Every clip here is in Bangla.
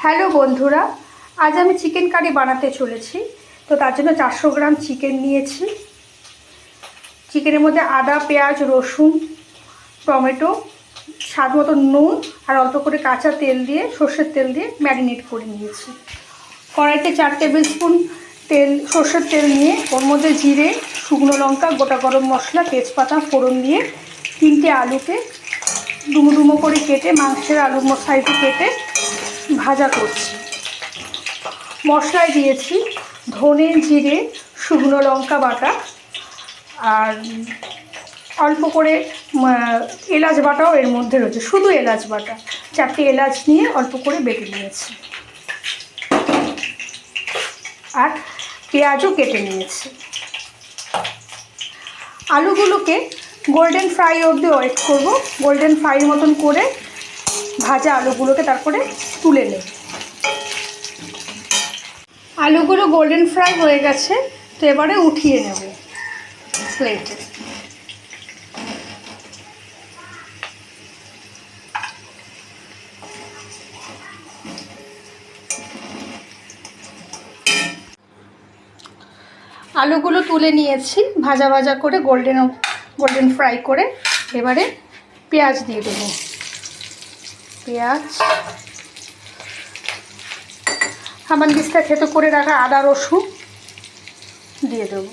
হ্যালো বন্ধুরা, আজ আমি চিকেন কারি বানাতে চলেছি। তো তার জন্য 400 গ্রাম চিকেন নিয়েছি। চিকেনের মধ্যে আদা, পেঁয়াজ, রসুন, টমেটো, স্বাদ মতো নুন আর অল্প করে কাঁচা তেল দিয়ে, সর্ষের তেল দিয়ে ম্যারিনেট করে নিয়েছি। কড়াইতে 4 টেবিল স্পুন সর্ষের তেল নিয়ে ওর মধ্যে জিরে, শুকনো লঙ্কা, গোটা গরম মশলা, তেজপাতা ফোড়ন দিয়ে 3টে আলুকে ডুমো ডুমো করে কেটে, মাংসের আলুর সাইজে কেটে ভাজা করছি। মশলায় দিয়েছি ধনে, জিরে, শুকনো লঙ্কা বাটা আর অল্প করে এলাচ বাটাও এর মধ্যে রয়েছে, শুধু এলাচ বাটা। 4টে এলাচ নিয়ে অল্প করে বেটে নিয়েছি আর পেঁয়াজও কেটে নিয়েছি। আলুগুলোকে গোল্ডেন ফ্রাই অবধি ওয়েট করব। গোল্ডেন ফ্রাই মতন করে ভাজা আলুগুলোকে তারপরে তুলে নেব। আলুগুলো গোল্ডেন ফ্রাই হয়ে গেছে, তো এবারে উঠিয়ে নেব প্লেটে। আলুগুলো তুলে নিয়েছি ভাজা ভাজা করে, গোল্ডেন ফ্রাই করে। এবারে পেঁয়াজ দিয়ে দেবো। পেঁয়াজ, হামানদিস্তা থেতো করে রাখা আদা রসুন দিয়ে দেবো।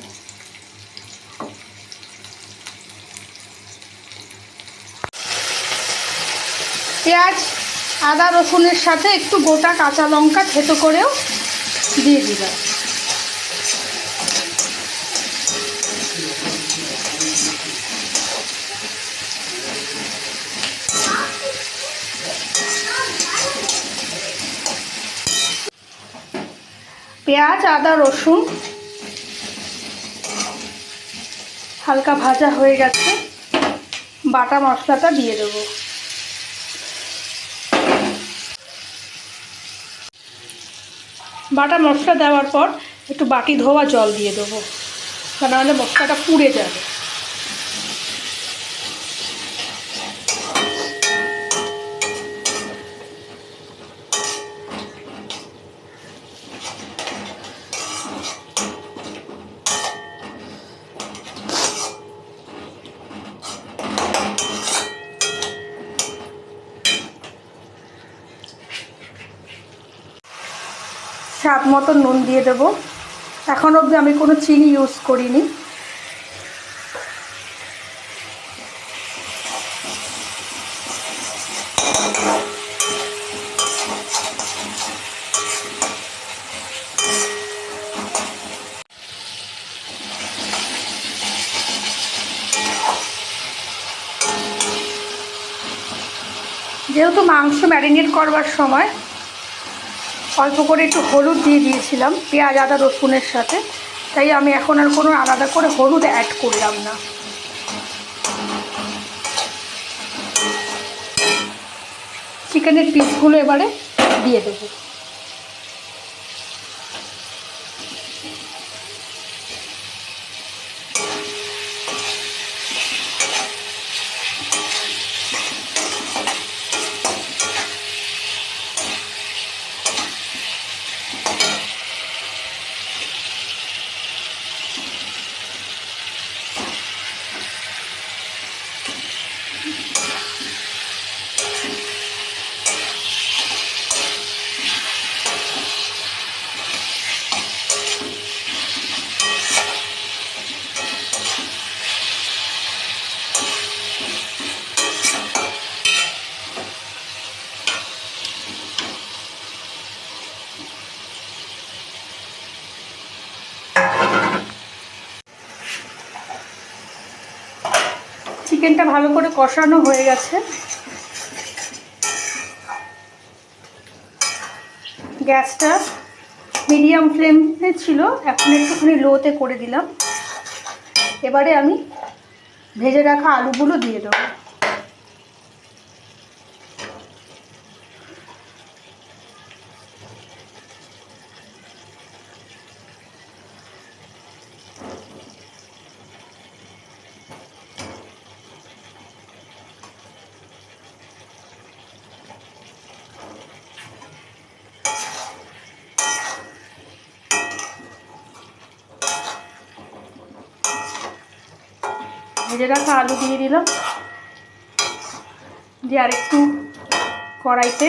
পেঁয়াজ, আদা রসুনের সাথে একটু গোটা কাঁচা লঙ্কা থেতো করেও দিয়ে দিলাম। পেঁয়াজ, আদা, রসুন হালকা ভাজা হয়ে গেছে, বাটা মশলাটা দিয়ে দেবো। বাটা মশলা দেওয়ার পর একটু বাটি ধোয়া জল দিয়ে দেবো, তা নাহলে মশলাটা পুড়ে যাবে। স্বাদ মতো নুন দিয়ে দেবো। এখন অবধি আমি কোনো চিনি ইউজ করিনি। যেহেতু মাংস ম্যারিনেট করবার সময় অল্প করে একটু হলুদ দিয়ে দিয়েছিলাম পেঁয়াজ, আদা, রসুনের সাথে, তাই আমি এখন আর কোনো আলাদা করে হলুদ অ্যাড করলাম না। চিকেনের পিসগুলো এবারে দিয়ে দেবো। চিকেনটা ভালো করে কষানো হয়ে গেছে। গ্যাসটা মিডিয়াম ফ্লেমে ছিল, এখন একটুখানি লোতে করে দিলাম। এবারে আমি ভেজে রাখা আলুগুলো দিয়ে দেবো। ভেজে রাখা আলু দিয়ে দিলাম, দিয়ে আরেকটু কড়াইতে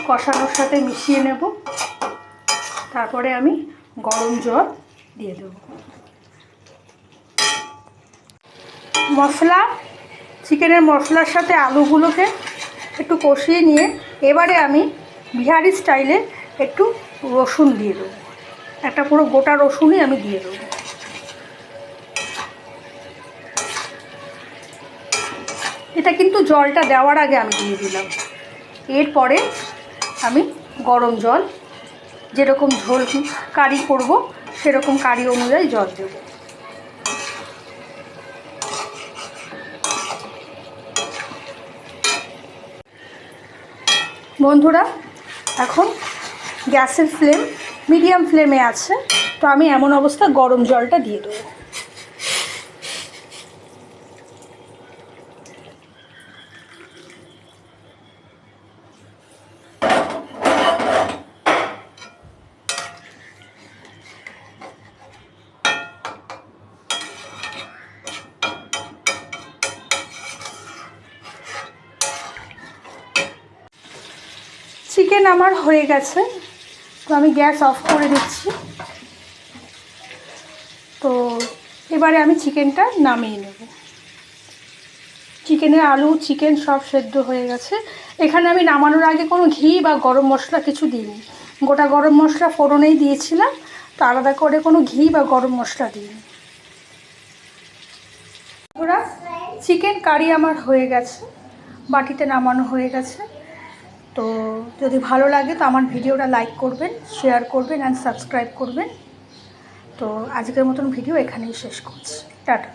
কষানোর সাথে মিশিয়ে নেব। তারপরে আমি গরম জল দিয়ে দেব। মশলা, চিকেনের মশলার সাথে আলুগুলোকে একটু কষিয়ে নিয়ে এবারে আমি বিহারি স্টাইলে একটু রসুন দিয়ে দেবো। একটা পুরো গোটা রসুনই আমি দিয়ে দেবো। এটা কিন্তু জলটা দেওয়ার আগে আমি দিয়ে দিলাম। এরপরে আমি গরম জল, যেরকম ঝোল কারি করব সেরকম কারি অনুযায়ী জল দেব। বন্ধুরা, এখন গ্যাসের ফ্লেম মিডিয়াম ফ্লেমে আছে, তো আমি এমন অবস্থা গরম জলটা দিয়ে দেবো। চিকেন আমার হয়ে গেছে, তো আমি গ্যাস অফ করে দিচ্ছি। তো এবারে আমি চিকেনটা নামিয়ে নেব। চিকেনের আলু চিকেন সব সেদ্ধ হয়ে গেছে। এখানে আমি নামানোর আগে কোনো ঘি বা গরম মশলা কিছু দিইনি, গোটা গরম মশলা ফোড়নেই দিয়েছিলাম, তো আলাদা করে কোনো ঘি বা গরম মশলা দিইনি। ওরা চিকেন কারি আমার হয়ে গেছে, বাটিতে নামানো হয়ে গেছে। তো যদি ভালো লাগে তো আমার ভিডিওটা লাইক করবেন, শেয়ার করবেন অ্যান্ড সাবস্ক্রাইব করবেন। তো আজকের মতন ভিডিও এখানেই শেষ করছি। টাটা।